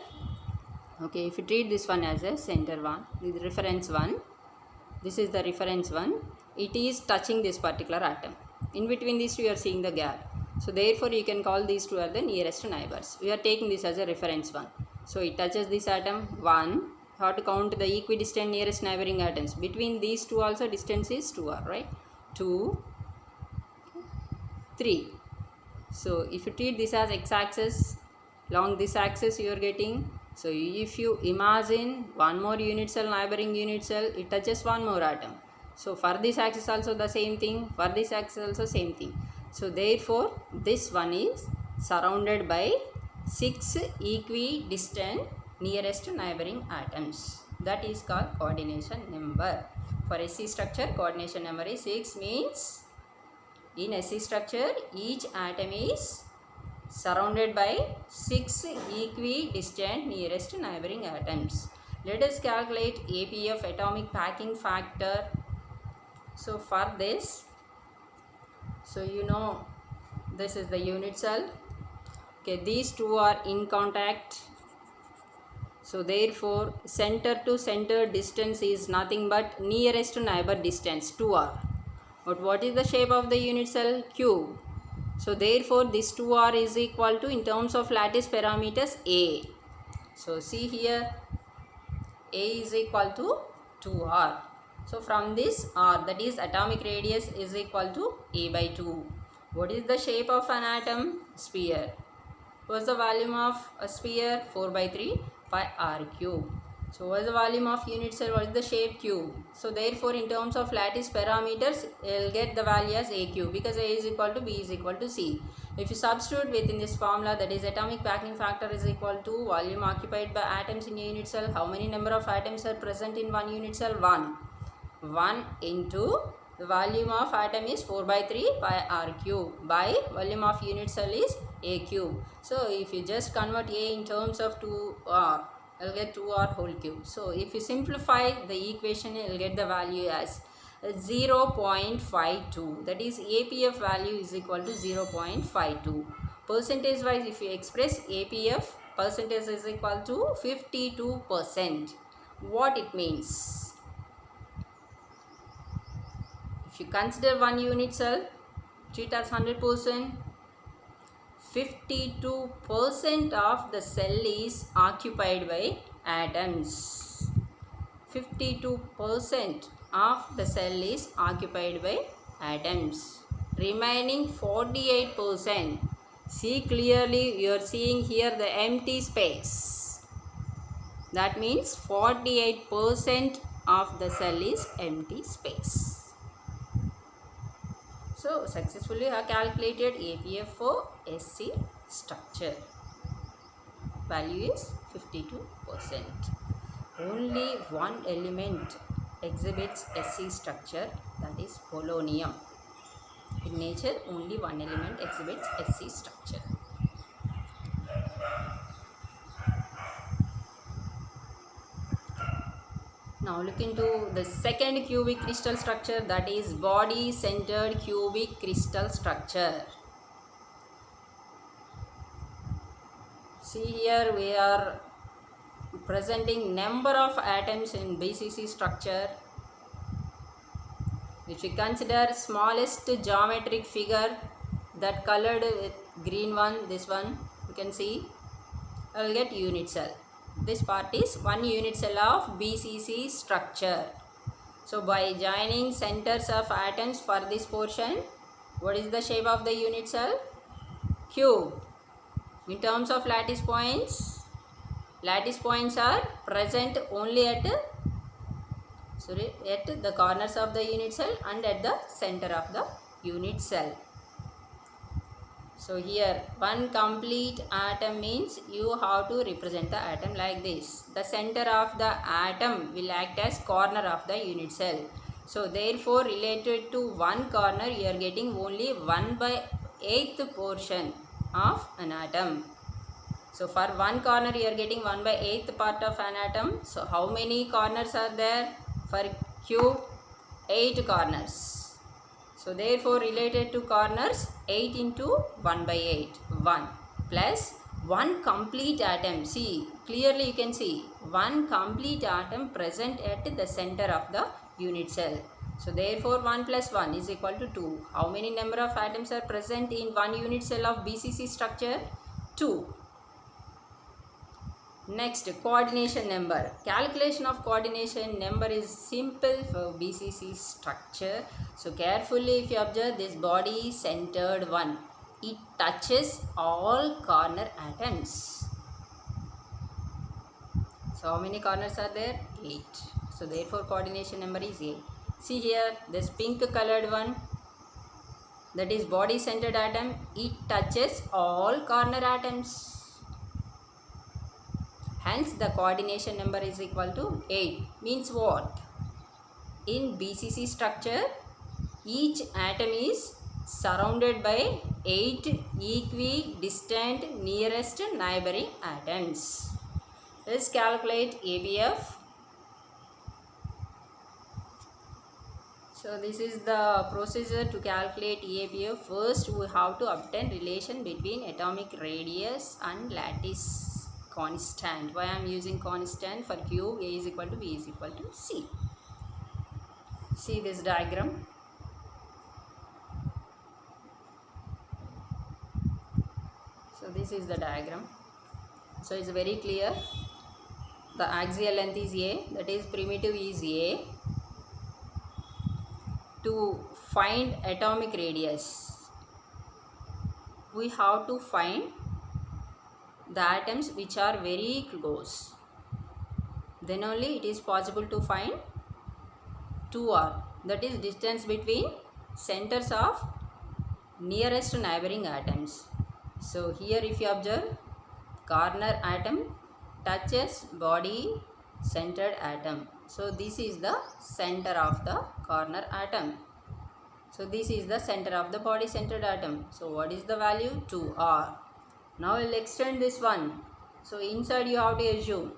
Okay, if you treat this one as a center one, the reference one, this is the reference one, it is touching this particular atom. In between these two you are seeing the gap. So therefore you can call these two as the nearest neighbors. We are taking this as a reference one. So it touches this atom 1. How to count the equidistant nearest neighboring atoms? Between these two also distance is 2r, right? 2, 3. So if you treat this as x-axis, along this axis you are getting. So if you imagine one more unit cell, neighboring unit cell, it touches one more atom. So for this axis also the same thing, for this axis also same thing. So therefore this one is surrounded by 6 equidistant nearest neighboring atoms. That is called coordination number. For SC structure, coordination number is 6, means in SC structure each atom is surrounded by 6 equidistant nearest neighboring atoms. Let us calculate APF, atomic packing factor. So for this, this is the unit cell. Okay, these two are in contact. So therefore center to center distance is nothing but nearest neighbor distance, 2r. But what is the shape of the unit cell? Cube. So therefore this 2r is equal to, in terms of lattice parameters, A. So see here, A is equal to 2r. So from this r, that is atomic radius, is equal to A by 2. What is the shape of an atom? Sphere. What's the volume of a sphere? 4 by 3 pi r cube. So what is the volume of unit cell? What is the shape? Cube. So therefore in terms of lattice parameters, you will get the value as A cube, because A is equal to B is equal to C. If you substitute within this formula, that is atomic packing factor is equal to volume occupied by atoms in a unit cell. How many number of atoms are present in one unit cell? 1. 1 into the volume of atom is 4 by 3 pi r cube by volume of unit cell is A cube. So if you just convert A in terms of 2r, you will get 2r whole cube. So if you simplify the equation, you will get the value as 0.52. That is APF value is equal to 0.52. Percentage wise, if you express APF, percentage is equal to 52%. What it means? If you consider one unit cell, treat as 100%, 52% of the cell is occupied by atoms. 52% of the cell is occupied by atoms. Remaining 48%. See clearly, you are seeing here the empty space. That means 48% of the cell is empty space. So successfully I calculated APF for SC structure. Value is 52%. Only one element exhibits SC structure, that is polonium. In nature, only one element exhibits SC structure. Now look into the second cubic crystal structure, that is body centered cubic crystal structure. See here, we are presenting number of atoms in BCC structure. If you consider smallest geometric figure, that colored with green one, this one, you can see, I will get unit cell. This part is one unit cell of BCC structure. So by joining centers of atoms for this portion, what is the shape of the unit cell? Cube. In terms of lattice points are present only at the corners of the unit cell and at the center of the unit cell. So here one complete atom means you have to represent the atom like this. The center of the atom will act as corner of the unit cell. So therefore related to one corner you are getting only 1/8 portion of an atom. So for one corner you are getting 1/8 part of an atom. So how many corners are there? For cube, 8 corners. So therefore related to corners, 8 into 1/8, 1 plus 1 complete atom. See clearly, you can see one complete atom present at the center of the unit cell. So therefore 1 plus 1 is equal to 2. How many number of atoms are present in one unit cell of BCC structure? 2. Next, coordination number. Calculation of coordination number is simple for BCC structure. So carefully if you observe this body centered one, it touches all corner atoms. So how many corners are there? 8. So therefore coordination number is 8. See here, this pink colored one, that is body centered atom, it touches all corner atoms. Hence the coordination number is equal to 8. Means what? In BCC structure, each atom is surrounded by 8 equidistant nearest neighboring atoms. Let's calculate ABF. So this is the procedure to calculate ABF. First we have to obtain relation between atomic radius and lattice constant. Why I am using constant? For cube A is equal to B is equal to C. See this diagram. So this is the diagram. So it's very clear. The axial length is A, that is primitive is A. To find atomic radius, we have to find the atoms which are very close. Then only it is possible to find 2R, that is distance between centers of nearest neighboring atoms. So here if you observe, corner atom touches body centered atom. So this is the center of the corner atom. So this is the center of the body centered atom. So what is the value? 2R. Now we will extend this one. So inside you have to assume,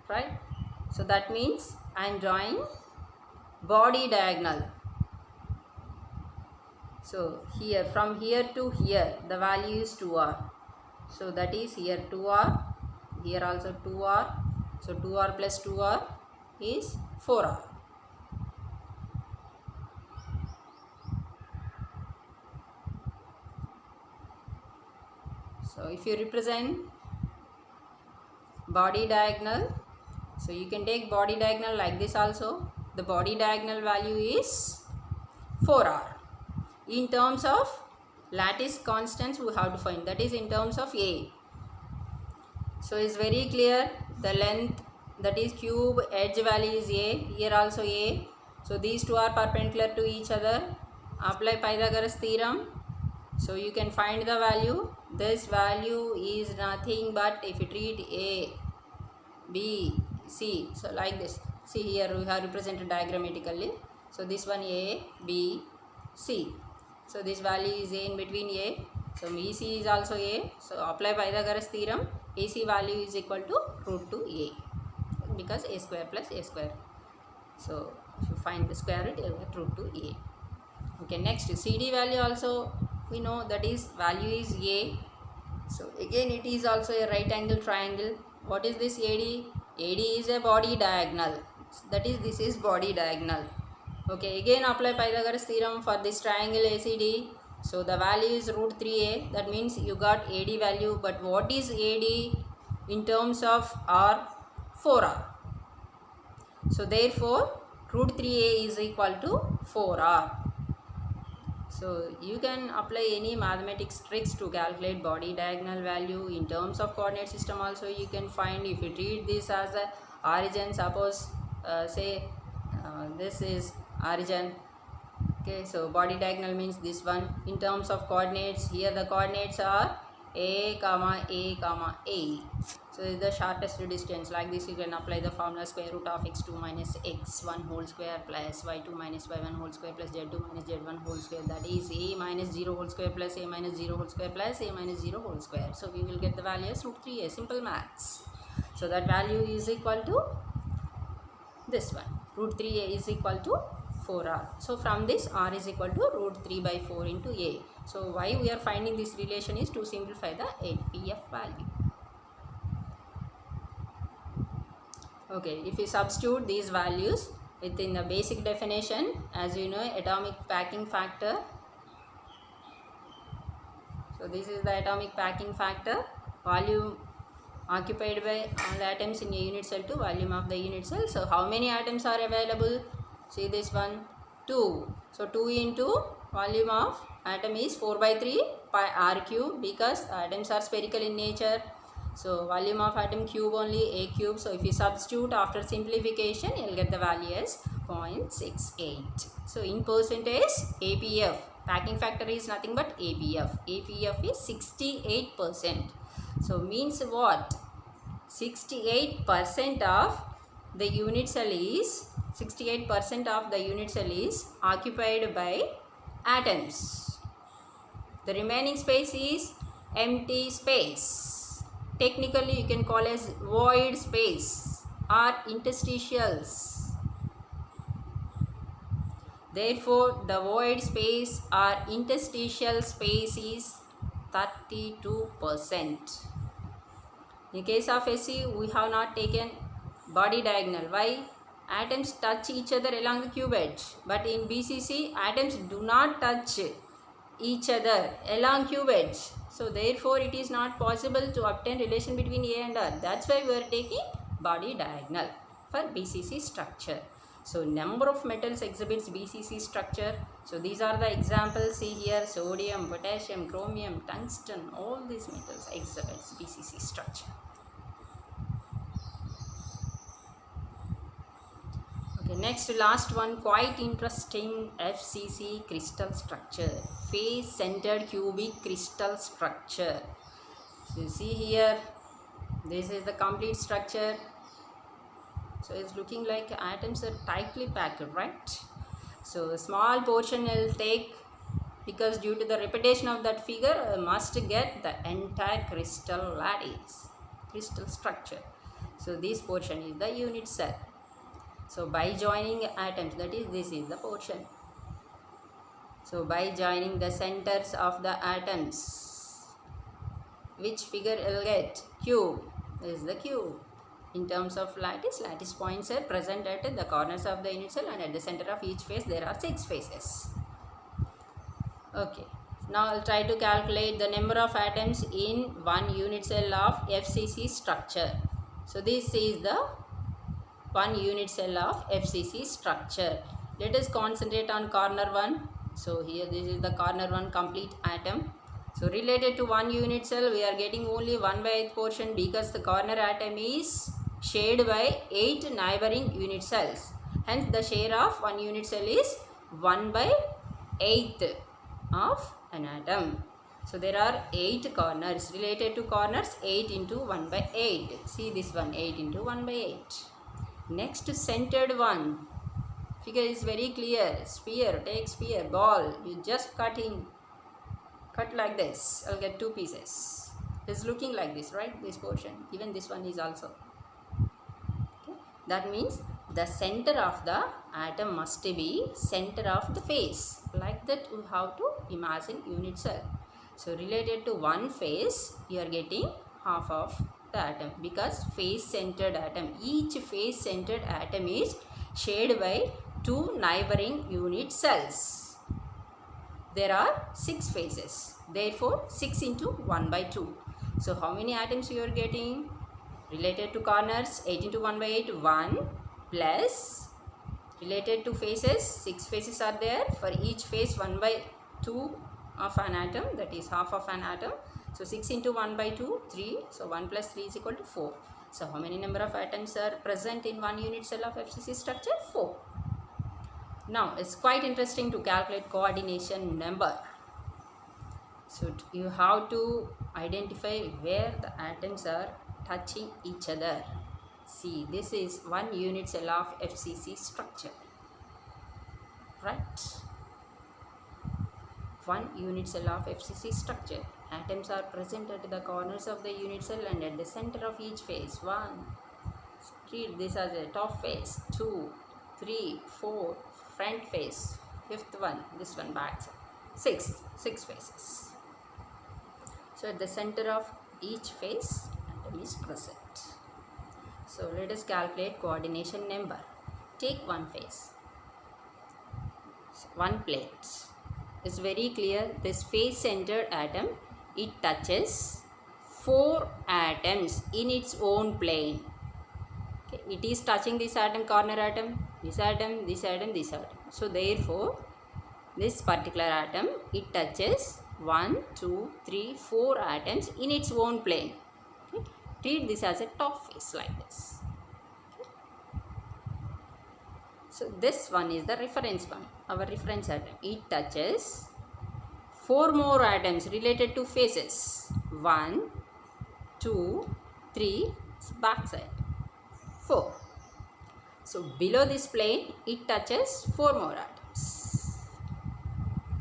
right? So that means I am drawing body diagonal. So here, from here to here, the value is 2R. So that is here 2R, here also 2R. So 2R plus 2R is 4R. So if you represent body diagonal, so you can take body diagonal like this also. The body diagonal value is 4R. In terms of lattice constants we have to find, that is in terms of A. So it's very clear, the length, that is cube edge value is A, here also A. So these two are perpendicular to each other. Apply Pythagoras theorem. So you can find the value. This value is nothing but, if you treat A, B, C, so like this. See here we have represented diagrammatically. So this one A, B, C. So this value is A in between A. So BC is also A. So apply Pythagoras theorem. AC value is equal to root 2A, because A square plus A square. So if you find the square root, you will get root 2A. Okay, next CD value also we know, that is value is A. So again it is also a right angle triangle. What is this AD? AD is a body diagonal. That is, this is body diagonal. Okay, again apply Pythagoras theorem for this triangle ACD. So the value is root 3A. That means you got AD value. But what is AD in terms of R? 4R. So therefore root 3A is equal to 4R. So you can apply any mathematics tricks to calculate body diagonal value. In terms of coordinate system also you can find, if you treat this as a origin, suppose this is origin. Okay, so body diagonal means this one. In terms of coordinates, here the coordinates are A, comma A, comma A. So is the shortest distance. Like this you can apply the formula square root of x2 minus x1 whole square plus y2 minus y1 whole square plus z2 minus z1 whole square. That is A minus 0 whole square plus A minus 0 whole square plus A minus 0 whole square. So we will get the value as root 3A. Simple maths. So that value is equal to this one. Root 3A is equal to 4R. So from this R is equal to root 3 by 4 into A. So why we are finding this relation is to simplify the APF value. Okay, if you substitute these values within the basic definition, as you know, atomic packing factor. So this is the atomic packing factor, volume occupied by all atoms in a unit cell to volume of the unit cell. So how many atoms are available? See this one, 2. So 2 into volume of atom is 4 by 3 pi r cube, because atoms are spherical in nature. So volume of atom cube only A cube. So if you substitute after simplification, you will get the value as 0.68. So in percentage, APF, packing factor is nothing but APF. APF is 68%. So means what? 68% of the unit cell is 68% of the unit cell is occupied by atoms. The remaining space is empty space. Technically you can call as void space or interstitials. Therefore, the void space or interstitial space is 32%. In case of SE, we have not taken body diagonal. Why? Atoms touch each other along the cube edge. But in BCC, atoms do not touch each other along cube edge. So, therefore, it is not possible to obtain relation between A and R. That's why we are taking body diagonal for BCC structure. So, number of metals exhibits BCC structure. So, these are the examples. See here, sodium, potassium, chromium, tungsten, all these metals exhibits BCC structure. Okay, next last one, quite interesting FCC crystal structure. Face centered cubic crystal structure. So, you see here, this is the complete structure. So, it's looking like atoms are tightly packed, right? So, a small portion will take, because due to the repetition of that figure, must get the entire crystal lattice, crystal structure. So, this portion is the unit cell. So, by joining atoms, that is, this is the portion. So, by joining the centers of the atoms, which figure will get? Cube. This is the cube. In terms of lattice, lattice points are present at the corners of the unit cell, and at the center of each face there are 6 faces. Okay. Now, I'll try to calculate the number of atoms in one unit cell of FCC structure. So, this is the one unit cell of FCC structure. Let us concentrate on corner 1. So, here this is the corner 1 complete atom. So, related to one unit cell, we are getting only 1/8 portion, because the corner atom is shared by 8 neighboring unit cells. Hence, the share of one unit cell is 1/8 of an atom. So, there are 8 corners. Related to corners, 8 into 1/8. See this one, 8 into 1/8. Next, centered one. Figure is very clear. Sphere, take sphere, ball. You just cut like this. I'll get 2 pieces. It's looking like this, right? This portion. Even this one is also. Okay. That means the center of the atom must be center of the face. Like that, you have to imagine unit cell. So, related to one face, you are getting half of the atom, because face centered atom. Each face centered atom is shared by 2 neighboring unit cells. There are 6 faces. Therefore, 6 into 1/2. So, how many atoms you are getting? Related to corners, 8 into 1/8, 1, plus related to faces, 6 faces are there. For each face, 1/2 of an atom, that is half of an atom. So, 6 into 1/2, 3. So, 1 plus 3 is equal to 4. So, how many number of atoms are present in one unit cell of FCC structure? 4. Now, it's quite interesting to calculate coordination number. So, you have to identify where the atoms are touching each other. See, this is one unit cell of FCC structure, right? One unit cell of FCC structure. Atoms are present at the corners of the unit cell and at the center of each face. 1. Treat this as a top face. 2, 3, 4, front face. 5th one, this one back side. 6 faces. So, at the center of each face, atom is present. So, let us calculate coordination number. Take one face, one plate. It's very clear, this face centered atom, it touches 4 atoms in its own plane. Okay. It is touching this atom, corner atom, this atom, this atom, this atom. So, therefore, this particular atom, it touches 1, 2, 3, 4 atoms in its own plane. Okay. Treat this as a top face like this. Okay. So, this one is the reference one, our reference atom. It touches 4 more atoms related to faces. 1, 2, 3, back side 4. So below this plane it touches 4 more atoms.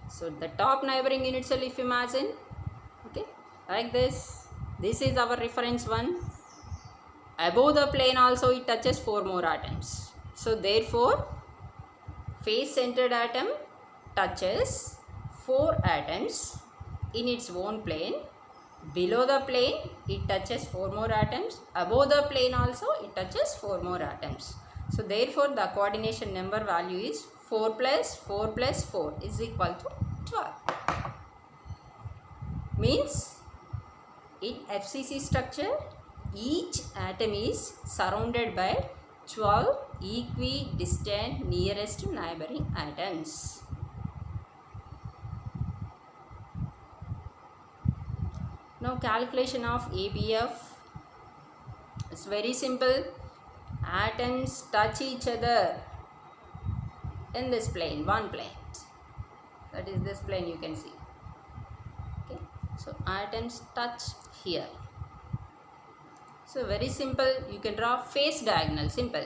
So the top neighboring unit cell, if you imagine, okay, like this is our reference one. Above the plane also it touches 4 more atoms. So therefore face centered atom touches 4 atoms in its own plane. Below the plane it touches 4 more atoms. Above the plane also it touches 4 more atoms. So therefore the coordination number value is 4 plus 4 plus 4 is equal to 12. Means in FCC structure each atom is surrounded by 12 equidistant nearest neighboring atoms. Now calculation of ABF is very simple. Atoms touch each other in this plane, one plane. That is this plane you can see. Okay, so atoms touch here. So very simple, you can draw face diagonal, simple.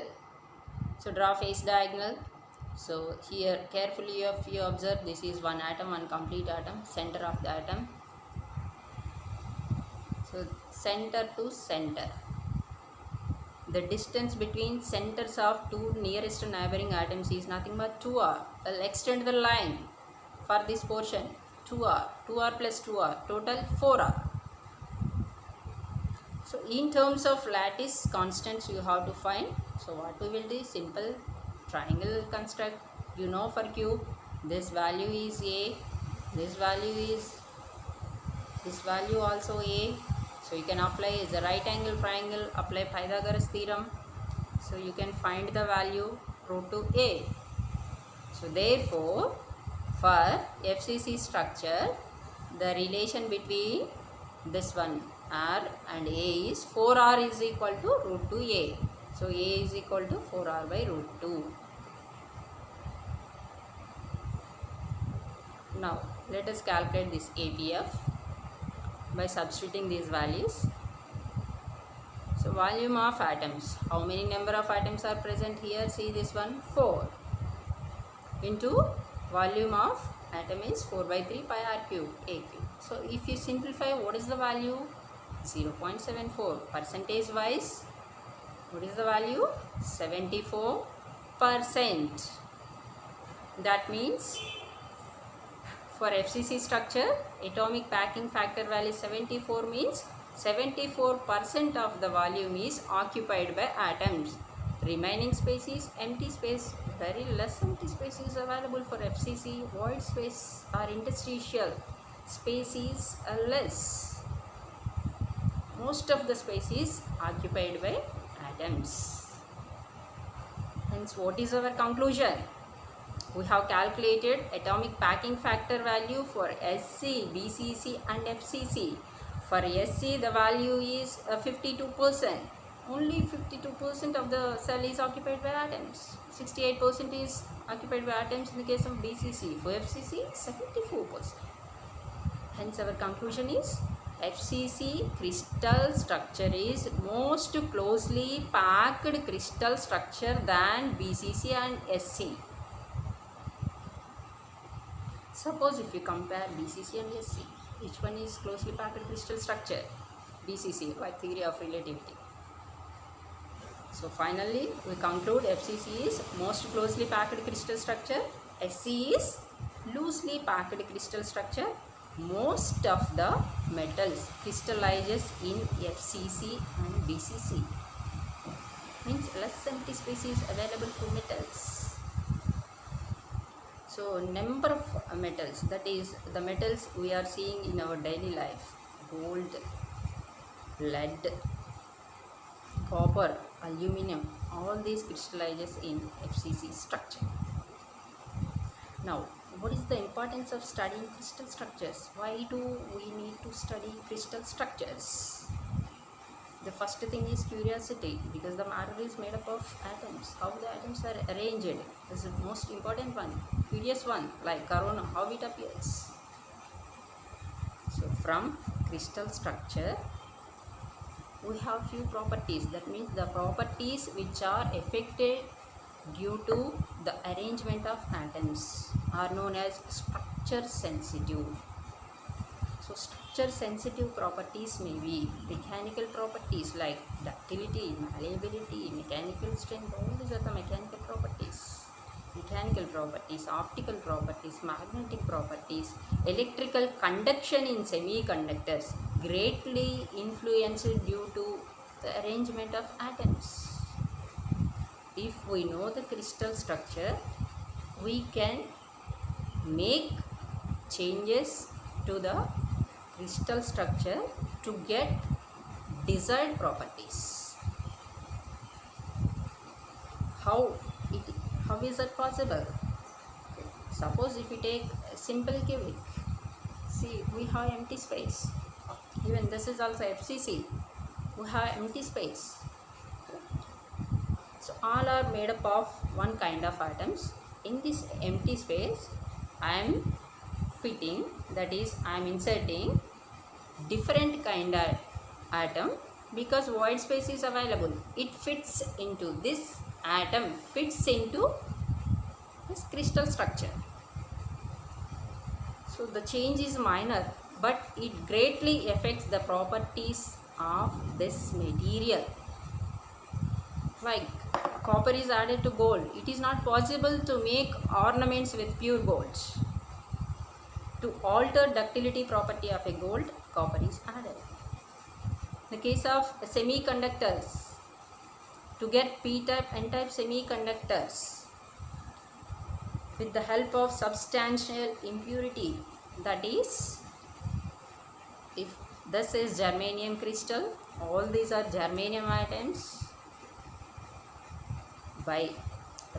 So draw face diagonal. So here carefully if you observe, this is one atom, one complete atom, center of the atom. So center to center. The distance between centers of two nearest neighboring atoms is nothing but 2r. I'll extend the line for this portion, 2r, 2r plus 2r, total 4r. So in terms of lattice constants you have to find. So what we will do, simple triangle construct. You know for cube this value is a, this value also a. So you can apply the right angle triangle, apply Pythagoras theorem. So you can find the value root to a. So therefore for FCC structure the relation between this one R and A is 4R is equal to root 2A. So A is equal to 4R by root 2. Now let us calculate this ABF by substituting these values. So volume of atoms, how many number of atoms are present here? See this one, 4 into volume of atom is 4 by 3 pi r cube a cube. So if you simplify, what is the value? 0.74. Percentage wise, what is the value? 74%. That means for FCC structure, atomic packing factor value 74 means 74% of the volume is occupied by atoms. Remaining space is empty space. Very less empty space is available for FCC. Void space or interstitial space is less. Most of the space is occupied by atoms. Hence, what is our conclusion? We have calculated atomic packing factor value for SC, BCC and FCC. For SC, the value is 52%. Only 52% of the cell is occupied by atoms. 68% is occupied by atoms in the case of BCC. For FCC, 74%. Hence, our conclusion is FCC crystal structure is most closely packed crystal structure than BCC and SC. Suppose if you compare BCC and SC, which one is closely packed crystal structure? BCC by theory of relativity. So finally we conclude FCC is most closely packed crystal structure, SC is loosely packed crystal structure. Most of the metals crystallizes in FCC and BCC. Means less empty space is available for metals. So number of metals, that is the metals we are seeing in our daily life, gold, lead, copper, aluminum, all these crystallizes in FCC structure. Now, what is the importance of studying crystal structures? Why do we need to study crystal structures? The first thing is curiosity, because the matter is made up of atoms. How the atoms are arranged is the most important one. Curious one, like corona, how it appears. So from crystal structure we have few properties. That means the properties which are affected due to the arrangement of atoms are known as structure sensitive. So structure sensitive properties may be mechanical properties like ductility, malleability, mechanical strength. All these are the mechanical properties. Mechanical properties, optical properties, magnetic properties, electrical conduction in semiconductors greatly influenced due to the arrangement of atoms. If we know the crystal structure, we can make changes to the crystal structure to get desired properties. How is that possible? Suppose if we take a simple cubic, see, we have empty space. Even this is also FCC. We have empty space. So all are made up of one kind of atoms. In this empty space, I am fitting, that is, I am inserting different kind of atom, because void space is available. It fits into this atom, fits into this crystal structure. So the change is minor, but it greatly affects the properties of this material. Like copper is added to gold. It is not possible to make ornaments with pure gold. To alter ductility property of a gold, copper is added. In the case of semiconductors, to get p-type, n-type semiconductors with the help of substantial impurity, that is, if this is germanium crystal, all these are germanium atoms, by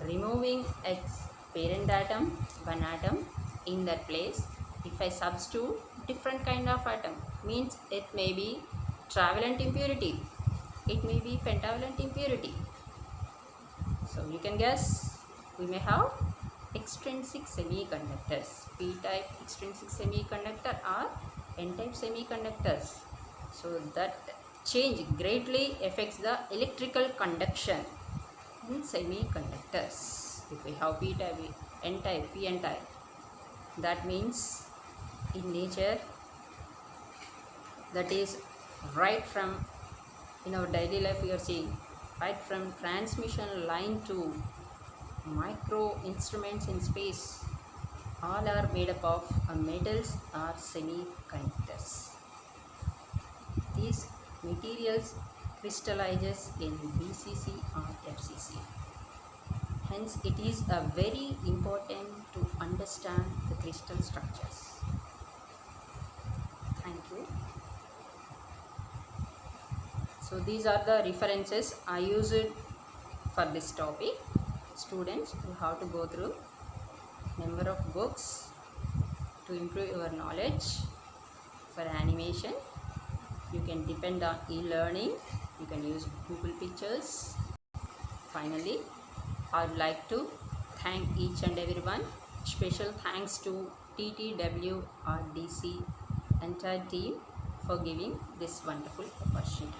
removing its parent atom, one atom, in that place, if I substitute different kind of atom, means it may be trivalent impurity, it may be pentavalent impurity. So you can guess, we may have extrinsic semiconductors, p-type extrinsic semiconductor or n-type semiconductors. So that change greatly affects the electrical conduction in semiconductors. If we have p-type, n-type, p-n-type, that means in nature, that is right from, in our daily life we are seeing, right from transmission line to micro instruments in space, all are made up of metals or semiconductors. These materials crystallizes in BCC or FCC. Hence, it is very important to understand the crystal structures. Thank you. So, these are the references I used for this topic. Students, you have to go through number of books to improve your knowledge. For animation, you can depend on e-learning. You can use Google Pictures. Finally, I would like to thank each and everyone. Special thanks to TTWRDC entire team for giving this wonderful opportunity.